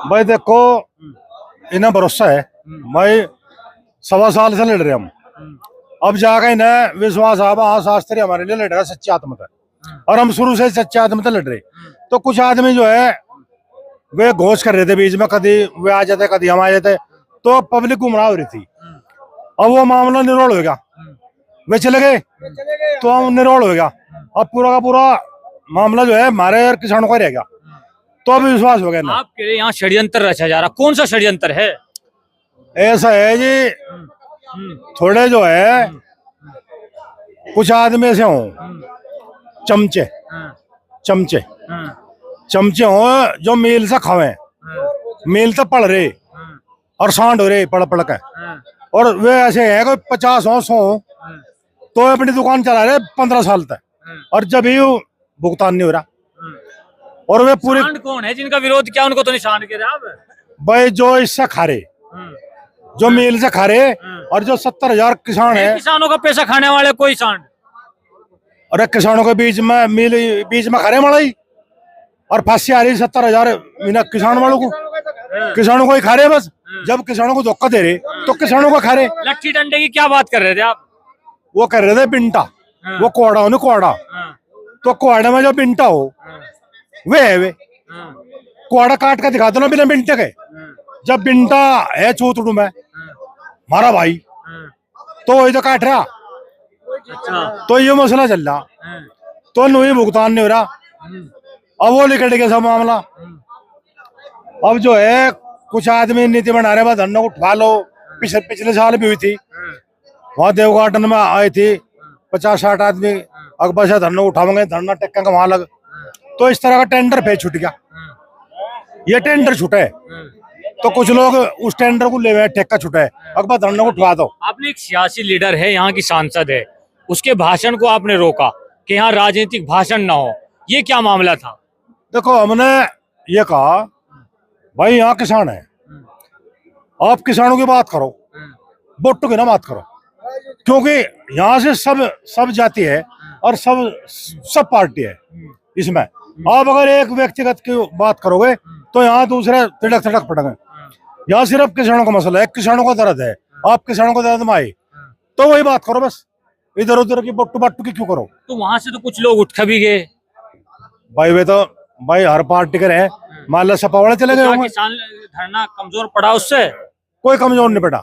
भाई देखो, इन्हें भरोसा है भाई, 1.25 साल से लड़ रहे हम। अब जाकर इन्हें विश्वास आ हाँ शास्त्री हमारे लिए लड़ रहा है सच्ची आत्मा से, और हम शुरू से सच्ची आत्मा से लड़ रहे। तो कुछ आदमी जो है वे घोष कर रहे थे बीच में, कभी वे आ जाते कभी हम आ जाते, तो पब्लिक गुमराह हो रही थी। अब वो मामला निरोल हो गया, वे चले गए तो हम निरोल हो गया। अब पूरा का पूरा मामला जो है हमारे और किसानों का रह गया, तो अभी विश्वास हो गया ना। आपके यहाँ षड्यंत्र रचा जा रहा, कौन सा षड्यंत्र है? ऐसा है जी, थोड़े जो है कुछ आदमी ऐसे हों चमचे चमचे चमचे हों जो मील से खावे, मील तो पढ़ रहे और सांड हो रहे पढ़ पढ़ के, और वे ऐसे है कोई 50 हो 100 हो, तो अपनी दुकान चला रहे 15 साल तक, और जब भी भुगतान नहीं हो रहा। और वे पूरे सांड कौन है जिनका विरोध क्या, उनको तो नहीं सांड कह रहे आप? भाई जो इससे खा रहे, जो मील से खा रहे, और जो 70,000 किसान है, किसानों का पैसा खाने वाले कोई सांड। और किसानों के बीच में मील बीच में खा रहे मलाई, और फांसी आ रही 70,000 किसान वालों को, किसानों को ही खा रहे बस। जब किसानों को धोखा दे रहे तो किसानों को खा रहे। लट्ठी डंडे की क्या बात कर रहे थे आप? वो कर रहे थे बिंटा, वो कोड़ा हो ना कोड़ा, तो कोड़े में जो बिंटा हो वे है, वे कोड़ा काट के दिखा दो ना बिना बिंटे के। जब बिंटा है चूतड़ू में मारा भाई, तो वही तो काट रहा। तो ये मसला चल रहा, तो नहीं भुगतान नहीं हो रहा। अब वो निकट गया सब मामला। अब जो है कुछ आदमी नीति बना रहे, धरना उठवा लो। पिछले साल भी हुई थी, वहां देवघाटन में आए थे 50-60 आदमी, अकबर से धरना उठावेंगे, धरना टेक्का का वहां लग। तो इस तरह का टेंडर फिर छूट गया, ये टेंडर छूटा है तो कुछ लोग उस टेंडर को ले गए, ठेका छूटा है, अकबर धरना को उठवा दो। आपने एक सियासी लीडर है, यहाँ की सांसद है, उसके भाषण को आपने रोका कि यहाँ राजनीतिक भाषण ना हो, ये क्या मामला था? देखो, हमने ये कहा भाई यहाँ किसान है, आप किसानों की बात करो, वोटों की ना बात करो, क्योंकि यहाँ से सब जाति है और सब पार्टी है इसमें। आप अगर एक व्यक्तिगत की बात करोगे तो यहाँ दूसरे तिड़क तिड़क पड़ेंगे। यहाँ सिर्फ किसानों का मसला है, किसानों का दर्द है, आप किसानों को दर्द में आए तो वही बात करो बस, इधर उधर की बट्टू बट्टू की क्यों करो। तो वहां से तो कुछ लोग उठ भी गए भाई, वे तो भाई हर पार्टी के रहे, मान लो सपा वाले चले गए होंगे। किसान धरना कमजोर पड़ा उससे? कोई कमजोर नहीं पड़ा,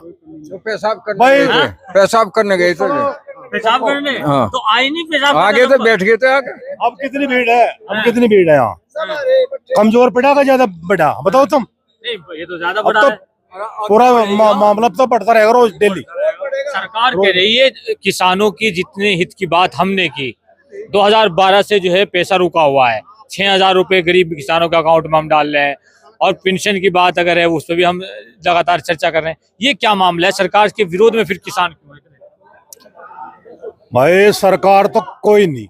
पेशाब करने भाई गए, पेशाब करने गए थे, पेशाब करने। हाँ। तो आई नहीं पेशाब आगे तो बैठ गए थे आगे। अब कितनी भीड़ है, अब कितनी भीड़ है यहाँ, कमजोर पड़ा का ज्यादा बड़ा बताओ तुम? ये तो ज्यादा अब बड़ा तो है। पूरा मामला तो बढ़ता रहेगा रोज डेली। सरकार कह रही है किसानों की जितने हित की बात हमने की, 2012 से जो है पैसा रुका हुआ है, 6,000 रुपए गरीब किसानों के अकाउंट में हम डाल रहे हैं, और पेंशन की बात अगर है उस पर भी हम लगातार चर्चा कर रहे हैं। ये क्या मामला है, सरकार के विरोध में फिर किसान क्यों है? भाई सरकार तो कोई नहीं,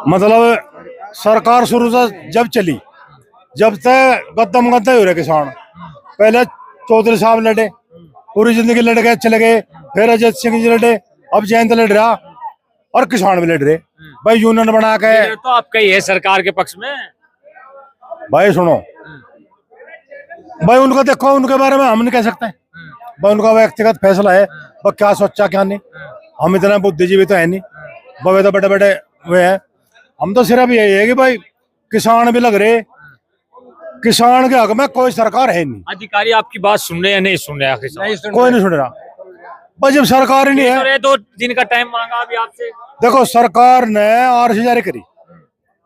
मतलब सरकार शुरू से जब चली, जब तक गद्दम गद्दा ही हो रहे किसान। पहले चौधरी साहब लड़े, पूरी जिंदगी लड़ गए चले गए, फिर अजय सिंह जी लड़े, अब जयंत लड़ रहा, और किसान भी लड़ रहे भाई यूनियन बना के। तो आप कही है सरकार के पक्ष में। भाई सुनो, भाई उनका देखो, उनके बारे में हम नहीं कह सकते भाई, उनका व्यक्तिगत फैसला है, वो क्या सोचा क्या नहीं, हम इतना बुद्धिजीवी तो है नहीं, वो तो बड़े बड़े वे हैं। हम तो सिर्फ यही है कि भाई किसान भी लग रहे, किसान के हक में कोई सरकार है नहीं। अधिकारी आपकी बात सुन रहे या नहीं सुन रहे? आखिर कोई नहीं सुन रहा भाई, जब सरकार ही नहीं है। 2 दिन का टाइम मांगा अभी आपसे। देखो, सरकार ने आरसी जारी करी,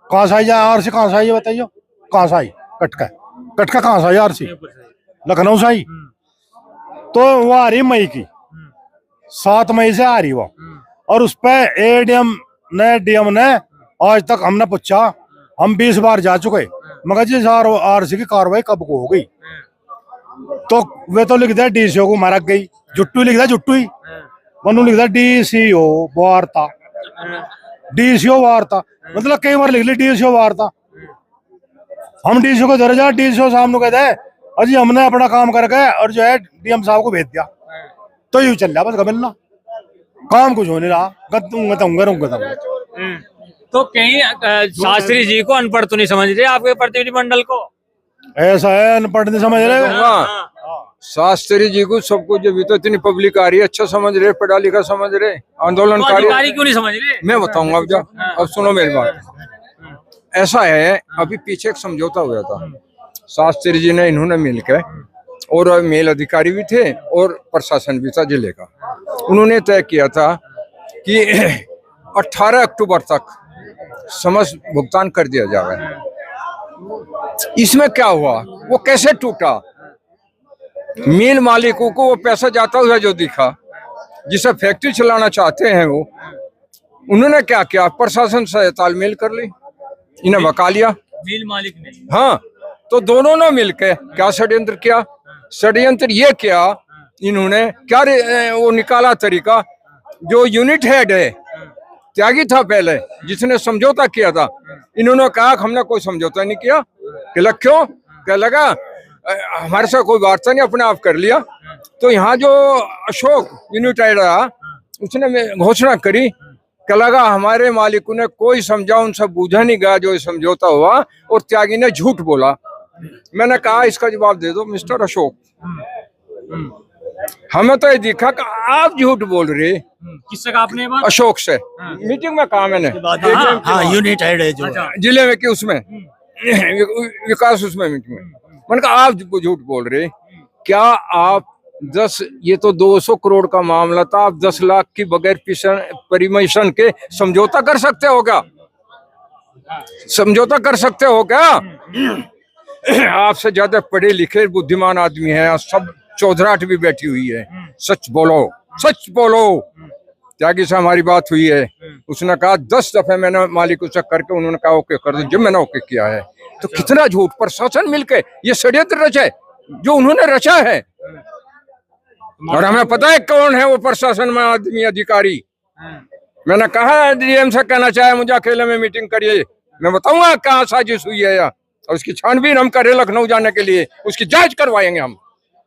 कहाँ से आई आरसी, कहाँ से आई बताइए, कहाँ से आई? कटका कहाँ से आई आरसी? लखनऊ से आई। तो वो आ रही मई की, 7 मई से आ रही वो, और उस पर एडीएम ने डीएम ने आज तक हमने पूछा, हम 20 बार जा चुके, मगर जी आरसी की कार्रवाई कब को हो गई? तो वे तो लिख दिया डीसीओ को मारा गई, जुट्टू लिख दिया जुट्टू ही, वनु लिख दिया डीसीओ वार्ता, डीसीओ वार्ता, मतलब कई बार लिख ली डीसीओ वार्ता। हम डीसीओ को दर्जा, डीसीओ साहब कहते हैं अजी हमने अपना काम करके और जो है डीएम साहब को भेज दिया, तो यूं चल रहा बस, मिलना काम कुछ हो नहीं रहा, तो कहीं शास्त्री जी को अनपढ़ तो नहीं समझ रहे आपके प्रतिनिधिमंडल को? ऐसा है, अनपढ़ नहीं समझ रहे हो। हाँ, शास्त्री जी को सबको जो भी तो इतनी पब्लिक आ रही है, अच्छा समझ रहे, पढ़ा लिखा समझ रहे, तो आंदोलनकारी। अधिकारी क्यों नहीं समझ रहे? मैं बताऊंगा अब, जा अब सुनो मेरी बात। ऐसा है, अभी पीछे एक समझौता हुआ था, शास्त्री जी ने इन्होंने मिलकर, और मेल अधिकारी भी थे और प्रशासन भी था जिले का, उन्होंने तय किया था कि 18 अक्टूबर तक समस्त भुगतान कर दिया जाए। इसमें क्या हुआ, वो कैसे टूटा? मिल मालिकों को वो पैसा जाता हुआ जो दिखा, जिसे फैक्ट्री चलाना चाहते हैं वो, उन्होंने क्या किया, प्रशासन से तालमेल कर ली, इन्हें बका लिया। मिल मालिक ने? हाँ, तो दोनों ने मिलकर क्या षड्यंत्र किया? षड्यंत्र ये किया इन्होंने, क्या वो निकाला तरीका, जो यूनिट हेड है, त्यागी था पहले, जिसने समझौता किया था, इन्होंने कहा कि हमने कोई समझौता नहीं किया। कहला क्यों? कह लगा हमारे साथ कोई वार्ता नहीं, अपने आप कर लिया। तो यहाँ जो अशोक यूनिट हेड रहा, उसने घोषणा करी, कह लगा हमारे मालिकों ने कोई समझा, उनसे बूझा नहीं गया जो समझौता हुआ, और त्यागी ने झूठ बोला। मैंने कहा इसका जवाब दे दो मिस्टर अशोक, हमें तो ये दिखा कि आप झूठ बोल रहे। किससे कहा आपने ये बात? अशोक से मीटिंग में कहा मैंने, हाँ यूनिट हेड है जो जिले में कि उसमें विकास उसमें मीटिंग में, मैंने कहा आप झूठ बोल रहे। क्या आप 10, ये तो 200 करोड़ का मामला था, आप 10 लाख की बगैर परमिशन के समझौता कर सकते हो क्या? समझौता कर सकते हो क्या? आपसे ज्यादा पढ़े लिखे बुद्धिमान आदमी है, सब चौधराट भी बैठी हुई है, सच बोलो, सच बोलो। त्यागी से हमारी बात हुई है, उसने कहा 10 दफे मैंने मालिक से करके, उन्होंने कहा ओके कर दो, जब मैंने ओके किया है। तो कितना झूठ, प्रशासन मिलके ये षड्यंत्र रचा है, जो उन्होंने रचा है, और हमें पता है कौन है वो प्रशासन में आदमी अधिकारी। मैंने कहा डीएम से कहना चाहे मुझे अकेले में मीटिंग करिए, मैं बताऊंगा कहाँ साजिश हुई है, और उसकी छानबीन हम करें लखनऊ जाने के लिए, उसकी जांच करवाएंगे हम।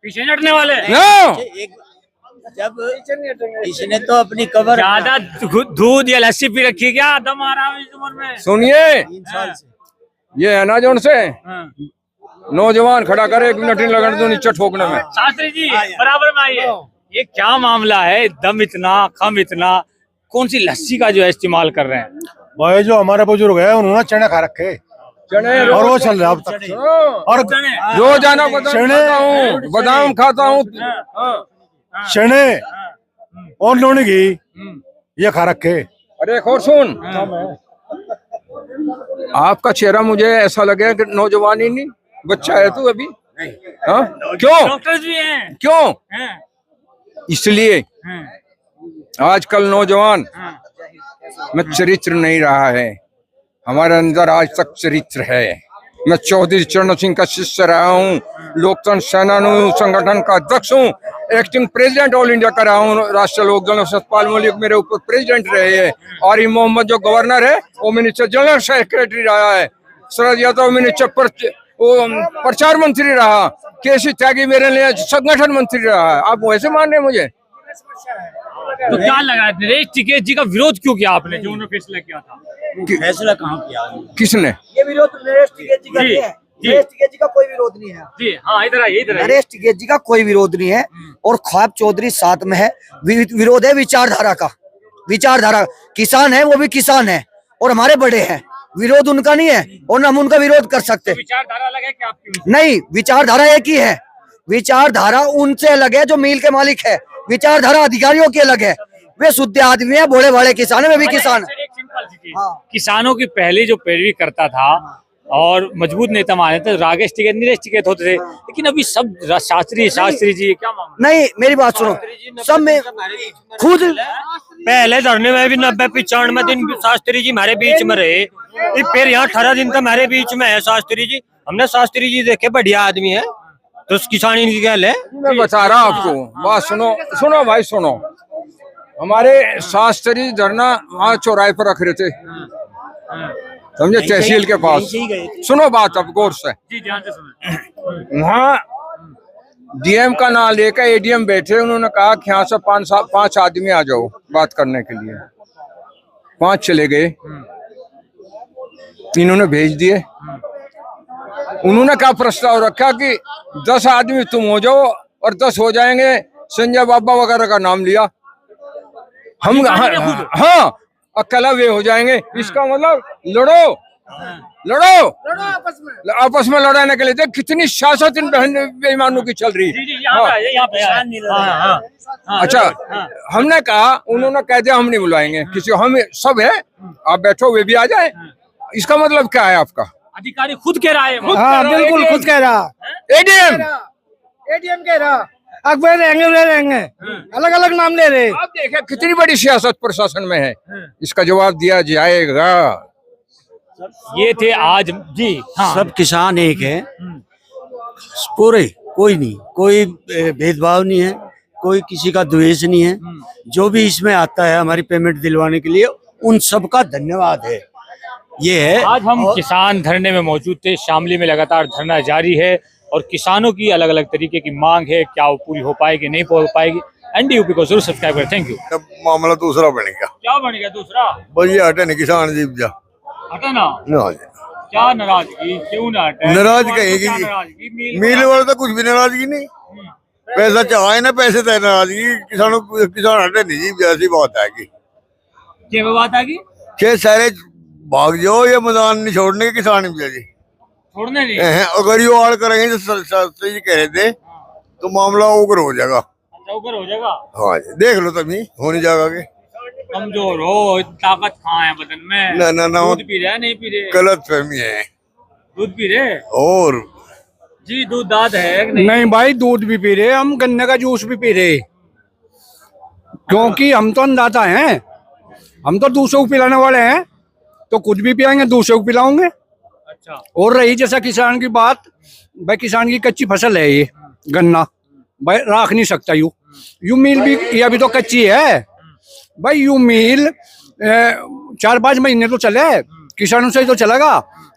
पीछे हटने वाले? जब इसने तो अपनी कवर ज्यादा दूध या लस्सी पी रखी है क्या? दम आ रहा है इस उम्र में? सुनिए, 3 साल से ये है ना जोन से नौजवान खड़ा करे, 1 मिनट नहीं लगने दो नीचे ठोकने में। शास्त्री जी बराबर में आइए। ये क्या मामला है? दम इतना, खम इतना, कौन सी लस्सी का जो है इस्तेमाल कर रहे हैं? भाई जो हमारे बुजुर्ग है उन्होंने चने खा रखे, चने और वो चल रहा है अब तक। और रोजाना बादाम खाता हूँ। चने और लौंडी घी ये खा रखे। अरे एक और सुन, आपका चेहरा मुझे ऐसा लगे कि नौजवान ही नहीं, बच्चा है तू अभी। हाँ क्यों? डॉक्टर्स भी हैं। क्यों? हैं। इसलिए आजकल नौजवान में चरित्र नहीं रहा है, हमारे अंदर आज तक चरित्र है। मैं चौधरी चरण सिंह का शिष्य रहा हूँ, लोकतंत्र सेनानी संगठन का अध्यक्ष हूँ, एक्टिंग प्रेसिडेंट ऑल इंडिया का रहा हूँ, राष्ट्रीय लोक दल सतपाल मलिक मेरे ऊपर प्रेसिडेंट रहे हैं, आरिफ मोहम्मद जो गवर्नर है वो मिनिस्टर जनरल सेक्रेटरी रहा है, शरद यादव मिनिस्टर प्रचार मंत्री रहा, केसी त्यागी मेरे लिए संगठन मंत्री रहा है। आप वैसे मान रहे मुझे? तो क्या लगा नरेश टिकैत जी का विरोध क्यों किया आपने, जो उन्होंने फैसला किया था? फैसला कहाँ किया? किसने? ये विरोध नरेश टिकैत जी का नहीं है। नरेश टिकैत जी का कोई विरोध नहीं है। जी हाँ, इधर आइए, इधर आइए। नरेश टिकैत जी का कोई विरोध नहीं है, और ख्वाब चौधरी साथ में है। विरोध है विचारधारा का। विचारधारा, किसान है वो भी किसान है और हमारे बड़े हैं, विरोध उनका नहीं है और न हम उनका विरोध कर सकते। विचारधारा अलग है क्या आपकी? नहीं, विचारधारा एक ही है। विचारधारा उनसे अलग है जो मिल के मालिक है, विचारधारा अधिकारियों की अलग है। वे शुद्ध आदमी है, बड़े बड़े किसान है, मैं भी किसान। एक सिंपल सी चीज, हाँ। किसानों की पहले जो पैरवी करता था और मजबूत नेता माने थे, राकेश टिकैत, नरेश टिकैत होते थे, लेकिन अभी सब शास्त्री जी, क्या मामला? नहीं, मेरी बात सुनो, सब में खुद पहले धरने में भी 90-95 दिन शास्त्री जी हमारे बीच में रहे, फिर यहाँ 18 दिन का हमारे बीच में है शास्त्री जी। हमने शास्त्री जी देखे बढ़िया आदमी है, तो किसान इनकी गैल है। मैं बता रहा आपको बात, सुनो सुनो भाई सुनो। हमारे शास्त्री धरना वहाँ चौराहे पर रख रहे थे, समझे, तहसील के पास। सुनो बात अब गौर से। जी ध्यान से सुनो। वहाँ डीएम का नाम लेकर एडीएम बैठे, उन्होंने कहा कि यहाँ से 5 आदमी आ जाओ बात करने के लिए। 5 चले गए, इन्होंने भेज दिए। उन्होंने क्या प्रस्ताव रखा कि 10 आदमी तुम हो जाओ और 10 हो जाएंगे, संजय बाबा वगैरह का नाम लिया। हम हाँ अकेला वे हो जाएंगे। इसका मतलब लड़ो लड़ो आपस में लड़ाने के लिए। देख कितनी सियासत इन बहन बेईमानों की चल रही है। अच्छा हमने कहा, उन्होंने कह दिया हम नहीं बुलाएंगे किसी, हम सब है, आप बैठो वे भी आ जाए। इसका मतलब क्या है आपका? अधिकारी खुद कह रहा है। हाँ बिल्कुल खुद कह रहा। एडीएम कह रहा अकबर रहेंगे अलग अलग नाम ले रहे। आप देखें कितनी बड़ी सियासत प्रशासन में है। इसका जवाब दिया जाएगा। ये थे आज जी। हाँ। सब किसान एक है पूरे, कोई नहीं, कोई भेदभाव नहीं है, कोई किसी का द्वेष नहीं है। जो भी इसमें आता है हमारी पेमेंट दिलवाने के लिए, उन सबका धन्यवाद है। ये है। आज हम किसान धरने में मौजूद थे। शामली में लगातार धरना जारी है और किसानों की अलग अलग तरीके की मांग है। क्या वो पूरी हो पाएगी, नहीं हो पाएगी? NDUP को जरूर सब्सक्राइब करें। Thank you. मामला दूसरा बनेगा। क्या बनेगा दूसरा? भाई हटे नहीं, किसान जीत जा हटा ना। क्या नाराजगी, क्यों ना हटे? नाराज कहेगी मिल वाले तो कुछ भी नाराजगी नहीं। पैसा चाहे ना, पैसे तो नाराजगी। किसान हटे नहीं जीत, ऐसी बात है कि क्या बात है कि सारे भाग जाओ, ये मैदान नहीं छोड़ने के किसान जी छोड़ने नहीं। अगर ये आड़ करेंगे तो जी कह रहे थे तो मामला उग्र हो जाएगा। अच्छा उग्र हो जाएगा। हाँ जी देख लो तभी हो नहीं जाएगा के कमजोर हो, ताकत कहाँ है बदन में? ना ना ना, दूध पी रहे नहीं पी रहे? गलत फहमी है। दूध पी रहे और जी? दूध दाद है नहीं भाई, दूध भी पी रहे, हम गन्ने का जूस भी पी रहे, क्योंकि हम तो अन्नदाता हैं। हम तो दूसरों को पिलाने वाले हैं, तो खुद भी पिलाएंगे, दूसरों को पिलाओगे। अच्छा। और रही जैसा किसान की बात, भाई किसान की कच्ची फसल है ये गन्ना, भाई राख नहीं सकता। यू मिल भी ये अभी तो कच्ची है भाई। यू मिल 4-5 महीने तो चले, किसानों से ही तो चलेगा।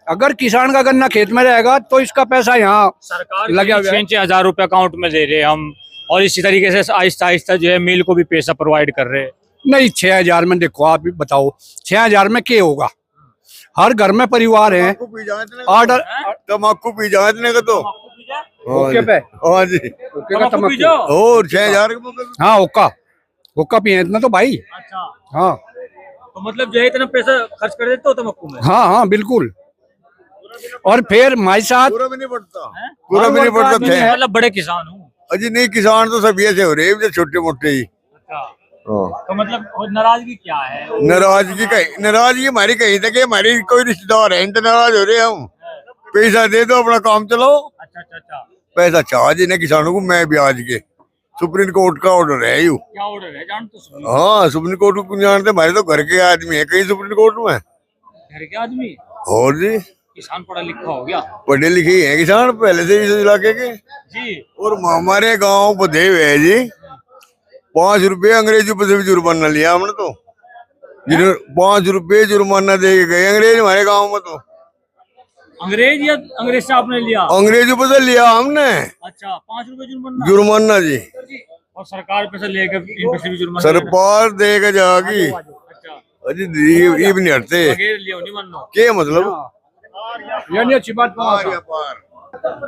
अगर किसान का गन्ना खेत में रहेगा तो इसका पैसा यहाँ सरकार लगे हुए 6 हजार रुपए अकाउंट में दे रहे हम, और इसी तरीके से आहिस्ता आहिस्ता जो है मिल को भी पैसा प्रोवाइड कर रहे। नहीं 6,000 में देखो, आप भी बताओ 6,000 में क्या होगा? हर घर में परिवार है। ऑर्डर तम्बाकू पी जाए इतने का तो ओके पे, हाँ जी ओके का तम्बाकू। और 6,000 हाँ ओका पिए इतना तो भाई। अच्छा। हाँ तो मतलब जो है इतना पैसा खर्च कर देते हो तम्बाकू में? हाँ बिल्कुल। और फिर हमारे साथ पूरा भी नहीं पड़ता, पूरा भी नहीं पड़ता थे। मतलब बड़े किसान हूँ। अजी नहीं, किसान तो सब ऐसे हो रहे हैं छोटे मोटे ही। तो मतलब नाराजगी क्या है? नाराजगी हमारी कहीं तक है, हमारी कोई रिश्तेदार है इनसे नाराज हो रहे हैं हम। पैसा दे दो, अपना काम चलाओ। अच्छा। पैसा चार्ज इन्हें किसानों को। मैं ब्याज के सुप्रीम कोर्ट का ऑर्डर है यू। क्या ऑर्डर है जान तो? हाँ सुप्रीम कोर्ट को जानते, हमारे तो घर के आदमी है कहीं सुप्रीम कोर्ट में। घर के आदमी? और जी किसान पढ़ा लिखा हो गया? पढ़े लिखे है किसान पहले से इस इलाके के जी। और हमारे गाँव बधे हुए है जी। 5 रुपए अंग्रेजों पर से भी जुर्माना लिया हमने तो। 5 रुपए जुर्माना दे के गए अंग्रेज हमारे गाँव में। तो अंग्रेज या अंग्रेज से आपने लिया? अंग्रेजों पर से लिया हमने। अच्छा 5 रुपए जुर्माना जी। और सरकार पैसा लेकर इन पे से भी जुर्माना? सरकार देगा जागी। अच्छा। अजी ये भी नहीं हटते क्या मतलब? यानी अच्छी बात।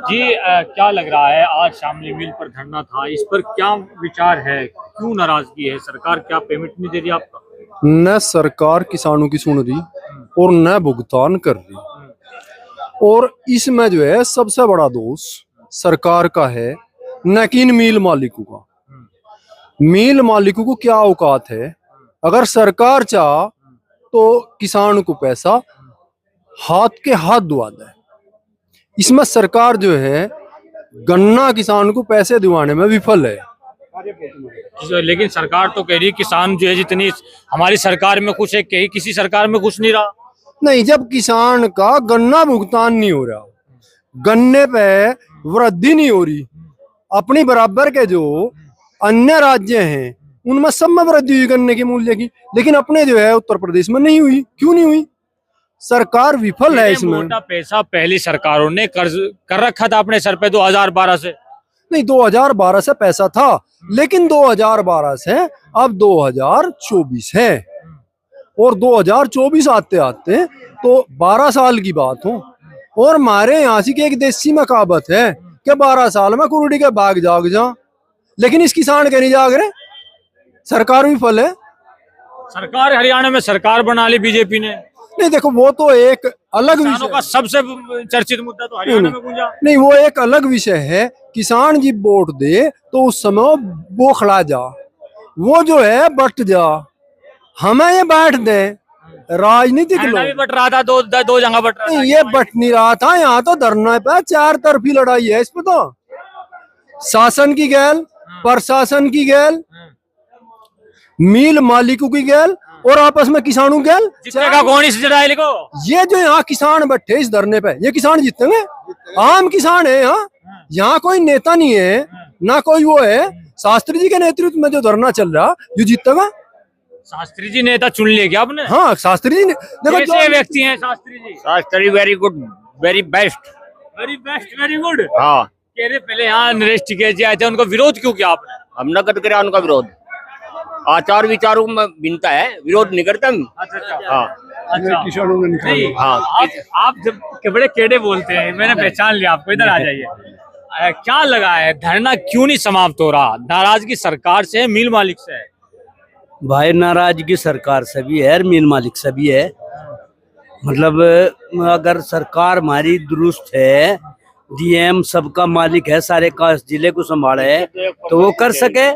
जी क्या लग रहा है, आज शामली मिल पर धरना था, इस पर क्या विचार है? क्यों नाराजगी है? सरकार क्या पेमेंट नहीं दे रही आपका? न सरकार किसानों की सुन रही और न भुगतान कर रही। और इसमें जो है सबसे बड़ा दोष सरकार का है, न कि इन मिल मालिकों का। मिल मालिकों को क्या औकात है? अगर सरकार चाह तो किसान को पैसा हाथ के हाथ दुआ दे। इसमें सरकार जो है गन्ना किसान को पैसे दिवाने में विफल है। लेकिन सरकार तो कह रही है किसान जो है जितनी हमारी सरकार में खुश है, कहीं किसी सरकार में खुश नहीं रहा। नहीं, जब किसान का गन्ना भुगतान नहीं हो रहा, गन्ने पे वृद्धि नहीं हो रही, अपनी बराबर के जो अन्य राज्य हैं उनमें सब में वृद्धि हुई गन्ने के मूल्य की, लेकिन अपने जो है उत्तर प्रदेश में नहीं हुई। क्यों नहीं हुई? सरकार विफल है इसमें। मोटा पैसा पहली सरकारों ने कर्ज कर रखा था अपने सर पे 2012 से। नहीं, 2012 से पैसा था, लेकिन 2012 से अब 2024 है, और 2024 आते आते तो 12 साल की बात हो, और हमारे यहाँ की एक देसी में कहावत है कि 12 साल में कुरुड़ी के बाग जाग जा, लेकिन इस किसान के नहीं जाग रहे। सरकार भी फल है। सरकार हरियाणा में सरकार बना ली बीजेपी ने। नहीं देखो, वो तो एक अलग किसानों विषय का सबसे चर्चित मुद्दा तो हरियाणा में गूंजा। नहीं, वो एक अलग विषय है। किसान जी वोट दे तो उस समय वो खड़ा जा, वो जो है बट जा, हमें ये बैठ दे राजनीतिक हरियाणा भी लोग। बट रहा था, दो जगह बट रहा था। नहीं, ये बट नहीं रहा था, यहाँ तो धरना पे 4 तरफी लड़ाई है इस पे तो। शासन की गैल, प्रशासन की गैल, मिल मालिकों की गैल और आपस में किसानों की गैल। जीतेगा कौन इस लड़ाई को? ये जो यहाँ किसान बैठे इस धरने पे, ये किसान जीतेंगे? आम किसान है यहाँ कोई नेता नहीं है, ना कोई वो है। शास्त्री जी के नेतृत्व में जो धरना चल रहा, ये जीतेगा। शास्त्री जी नेता चुन लिए क्या आपने? हाँ, शास्त्री जी देखो कैसे व्यक्ति हैं Shastri ji? Shastri very good, very best. Very best, very good. हाँ, कह रहे पहले यहाँ नरेश टिकैत जी आए थे, उनका विरोध क्यों किया आपने? हमने कद करा उनका विरोध। आचार विचारों में भिन्नता है, विरोध नहीं करते हम। अच्छा। हाँ अच्छा। किसानों ने नहीं, हाँ। आप जब बड़े केड़े बोलते हैं, मैंने पहचान लिया आपको। इधर आ जाइए। क्या लगा है, धरना क्यों नहीं समाप्त हो रहा? नाराजगी सरकार से है, मिल मालिक से है? भाई नाराजगी सरकार से भी है और मिल मालिक से भी है। मतलब अगर सरकार हमारी दुरुस्त है, डीएम सबका मालिक है, सारे कास्ट जिले को संभाले, तो वो कर सके,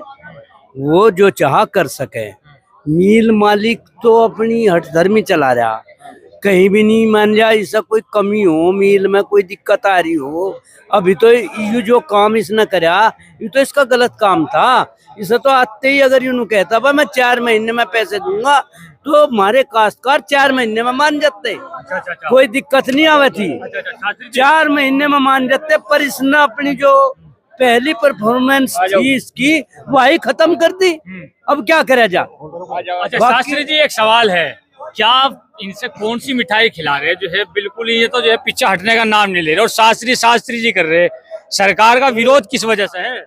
वो जो चाह कर सके। मिल मालिक तो अपनी हठधर्मी चला रहा, कहीं भी नहीं मान जा ऐसा कोई कमी हो, मिल में कोई दिक्कत आ रही हो। अभी तो ये जो काम इसने करा, ये तो इसका गलत काम था। इसे तो आते ही अगर यूं कहता भाई मैं 4 महीने में पैसे दूंगा, तो हमारे काश्तकार 4 महीने में मान जाते, कोई दिक्कत नहीं आवे थी। 4 महीने में मान जाते, पर इसने अपनी जो पहली परफॉर्मेंस थी इसकी, वही खत्म कर दी। अब क्या करा जा। अच्छा शास्त्री जी, एक सवाल है, क्या आप इनसे कौन सी मिठाई खिला रहे हैं जो है बिल्कुल ही, ये तो जो है पीछे हटने का नाम नहीं ले रहे, और शास्त्री जी कर रहे हैं। सरकार का विरोध किस वजह से है?